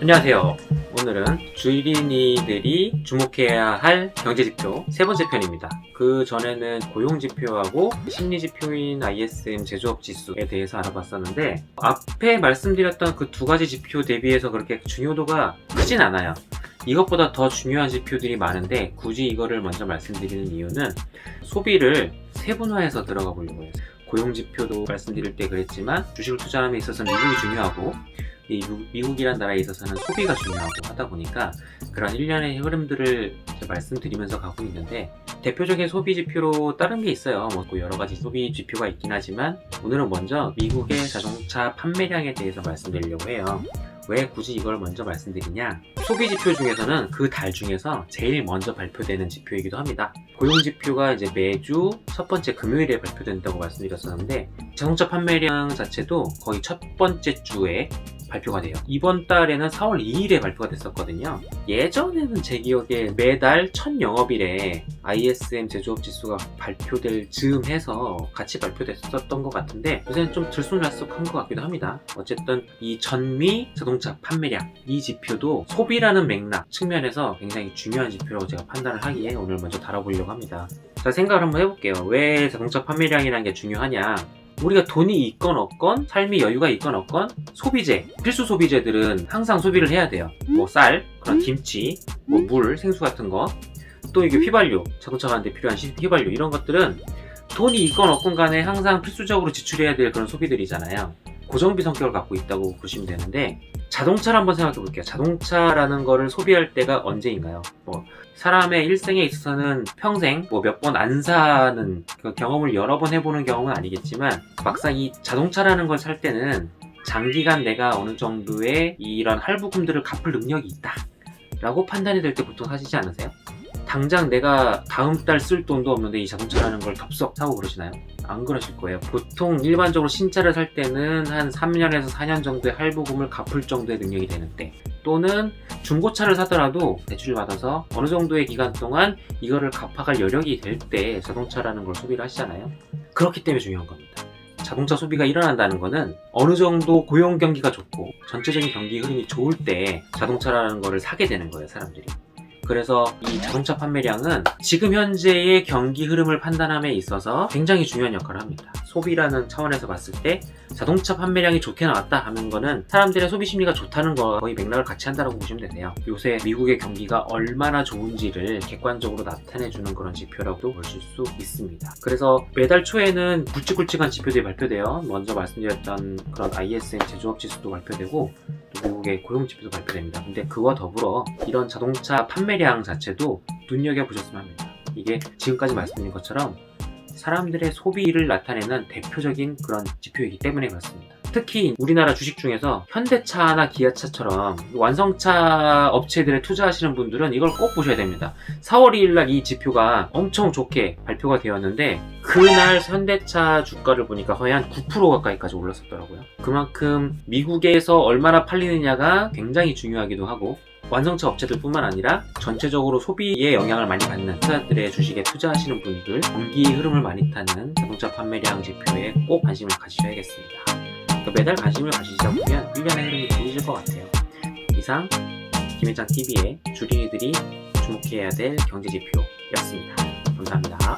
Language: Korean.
안녕하세요. 오늘은 주린이들이 주목해야 할 경제지표 세 번째 편입니다. 그 전에는 고용지표하고 심리지표인 ISM 제조업지수에 대해서 알아봤었는데, 앞에 말씀드렸던 그 두 가지 지표 대비해서 그렇게 중요도가 크진 않아요. 이것보다 더 중요한 지표들이 많은데 굳이 이거를 먼저 말씀드리는 이유는 소비를 세분화해서 들어가 보려고 해요. 고용지표도 말씀드릴 때 그랬지만 주식을 투자하는 데 있어서는 미국이 중요하고, 이 미국이란 나라에 있어서는 소비가 중요하고 하다 보니까 그런 일련의 흐름들을 말씀드리면서 가고 있는데, 대표적인 소비 지표로 다른 게 있어요. 여러 가지 소비 지표가 있긴 하지만 오늘은 먼저 미국의 자동차 판매량에 대해서 말씀드리려고 해요. 왜 굳이 이걸 먼저 말씀드리냐? 소비 지표 중에서는 그 달 중에서 제일 먼저 발표되는 지표이기도 합니다. 고용 지표가 이제 매주 첫 번째 금요일에 발표된다고 말씀드렸었는데, 자동차 판매량 자체도 거의 첫 번째 주에 발표가 돼요. 이번 달에는 4월 2일에 발표가 됐었거든요. 예전에는 제 기억에 매달 첫 영업일에 ISM 제조업 지수가 발표될 즈음 해서 같이 발표됐었던 것 같은데, 요새는 좀 들쑥날쑥한 것 같기도 합니다. 어쨌든 이 전미 자동차 판매량, 이 지표도 소비라는 맥락 측면에서 굉장히 중요한 지표라고 제가 판단을 하기에 오늘 먼저 다뤄보려고 합니다. 자, 생각을 한번 해볼게요. 왜 자동차 판매량이라는 게 중요하냐? 우리가 돈이 있건 없건, 삶이 여유가 있건 없건, 소비재, 필수 소비재들은 항상 소비를 해야 돼요. 쌀, 그런 김치, 물, 생수 같은 거, 또 이게 휘발유, 자동차 가는데 필요한 휘발유, 이런 것들은 돈이 있건 없건 간에 항상 필수적으로 지출해야 될 그런 소비들이잖아요. 고정비 성격을 갖고 있다고 보시면 되는데, 자동차를 한번 생각해 볼게요. 자동차라는 거를 소비할 때가 언제인가요? 사람의 일생에 있어서는 평생 몇 번 안 사는 그 경험을 여러 번 해보는 경험은 아니겠지만, 막상 이 자동차라는 걸 살 때는 장기간 내가 어느 정도의 이런 할부금들을 갚을 능력이 있다 라고 판단이 될 때 보통 사시지 않으세요? 당장 내가 다음 달 쓸 돈도 없는데 이 자동차라는 걸 덥석 사고 그러시나요? 안 그러실 거예요. 보통 일반적으로 신차를 살 때는 한 3년에서 4년 정도의 할부금을 갚을 정도의 능력이 되는 때, 또는 중고차를 사더라도 대출을 받아서 어느 정도의 기간 동안 이거를 갚아갈 여력이 될 때 자동차라는 걸 소비를 하시잖아요. 그렇기 때문에 중요한 겁니다. 자동차 소비가 일어난다는 거는 어느 정도 고용 경기가 좋고 전체적인 경기 흐름이 좋을 때 자동차라는 거를 사게 되는 거예요, 사람들이. 그래서 이 자동차 판매량은 지금 현재의 경기 흐름을 판단함에 있어서 굉장히 중요한 역할을 합니다. 소비라는 차원에서 봤을 때 자동차 판매량이 좋게 나왔다 하는 거는 사람들의 소비 심리가 좋다는 거, 거의 맥락을 같이 한다고 보시면 되세요. 요새 미국의 경기가 얼마나 좋은지를 객관적으로 나타내주는 그런 지표라고도 보실 수 있습니다. 그래서 매달 초에는 굵직굵직한 지표들이 발표돼요. 먼저 말씀드렸던 그런 ISM 제조업 지수도 발표되고, 또 미국의 고용 지표도 발표됩니다. 근데 그와 더불어 이런 자동차 판매량 자체도 눈여겨보셨으면 합니다. 이게 지금까지 말씀드린 것처럼 사람들의 소비를 나타내는 대표적인 그런 지표이기 때문에 그렇습니다. 특히 우리나라 주식 중에서 현대차나 기아차처럼 완성차 업체들에 투자하시는 분들은 이걸 꼭 보셔야 됩니다. 4월 2일날 이 지표가 엄청 좋게 발표가 되었는데, 그날 현대차 주가를 보니까 거의 한 9% 가까이까지 올랐었더라고요. 그만큼 미국에서 얼마나 팔리느냐가 굉장히 중요하기도 하고, 완성차 업체들 뿐만 아니라 전체적으로 소비에 영향을 많이 받는 회사들의 주식에 투자하시는 분들, 경기 흐름을 많이 타는 자동차 판매량 지표에 꼭 관심을 가지셔야겠습니다. 매달 관심을 가지시다 보면 일련의 흐름이 보이실 것 같아요. 이상 김현장TV의 주린이들이 주목해야 될 경제지표였습니다. 감사합니다.